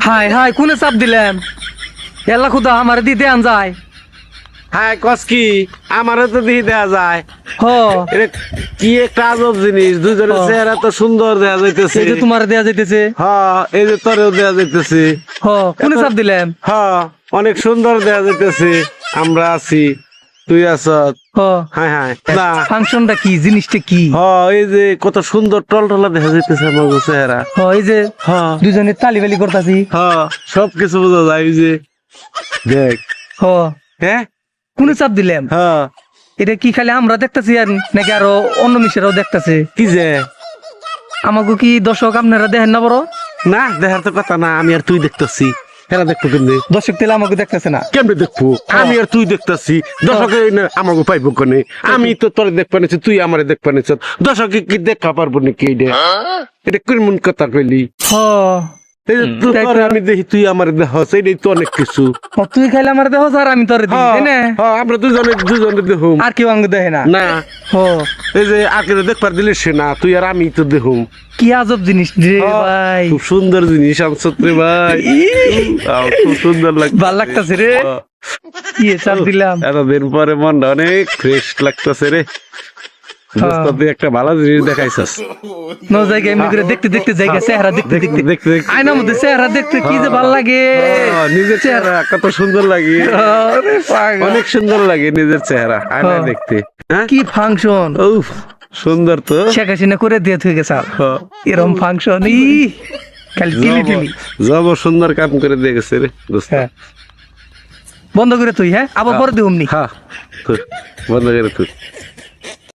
High high কোনে চাপ দিলাম এলা খুদা আমার দি দেন যায় হ্যাঁ কস কি আমারও তো দিয়ে দেওয়া যায় হ এটা কি একটা আজব জিনিস দুজনের চেহারা তো সুন্দর দেওয়া যাইতেছে এই যে তোমার দেয়া যাইতেছে হ্যাঁ এই যে তোরেও দেওয়া যাইতেছে হ কোনে চাপ দিলাম হ্যাঁ অনেক সুন্দর দেওয়া যাইতেছে আমরা আছি তুই আছ হ হ্যাঁ হ্যাঁ না ফাংশনটা কি জিনিসটা কি হ্যাঁ এই যে কত সুন্দর টলটলা দেখা যাইতেছে আমার চেহারা হ এই যে হ্যাঁ দুজনে তালিবালি করতাছি হ্যাঁ সবকিছু বোঝা যায় এই যে দেখ হ হ্যাঁ কোনে চাপ দিলাম হ্যাঁ এটা কি খালি আমরা দেখতাছি আর নাকি আরো অন্য মিশেরাও দেখতাছে কি যে আমাকে কি দর্শক আপনারা দেখেন না বড় না দেখার তো কথা না আমি আর তুই দেখতেছি এরা দেখবো কেমনি দর্শক তেলে আমাকে দেখতেছে না কেমনে দেখবো আমি আর তুই দেখতেছি দর্শকে আমাকে পাইবো কোনে আমি তো তোরে দেখবা নিচ্ছি তুই আমারে দেখবা নিচ্ছ দর্শকে কি দেখা পারবো নাকি এটা এটা কোন কথা কইলি হ এই যে তোরে আমি দেখি তুই আমারে দেখছ এটাই তো অনেক কিছু হ, তুই খাইলে আমার দেহ আর আমি তোরে দিই তাই না আমরা দুজনে দেখুম আর কেউ আমাকে দেখে না না হ এই যে আগে দেখবার দিলে সে না তুই আর আমি তো দেখুম কি আজব জিনিস রে ভাই খুব সুন্দর জিনিস আনছত রে ভাই খুব সুন্দর লাগছে ভাল লাগতাছে রে কি চাপ দিলাম এতদিন পরে মনটা অনেক ফ্রেশ লাগতেছে রে দোস্ত, তুই একটা ভালো জিনিস দেখাইছস ন জায়গায় এমনি করে দেখতে দেখতে জায়গা চেহারা দেখতে দেখতে দেখতে দেখতে আয়নার মধ্যে চেহারা দেখতে কি যে ভাল লাগে নিজের চেহারা কত সুন্দর লাগে আরে পাগল। অনেক সুন্দর লাগে নিজের চেহারা আয়নায় দেখতে হ্যাঁ কি ফাংশন উফ সুন্দর তো শেখ হাসিনা করে দিয়ে থুয়ে গেছে এরম ফাংশন ই খালি টিলি টিলি যাব সুন্দর কাম করে দিয়ে গেছে রে দোস্ত হ্যাঁ বন্ধ করে তুই হ্যাঁ আবার পরে দিউমনি হ্যাঁ তুই বন্ধ করে তুই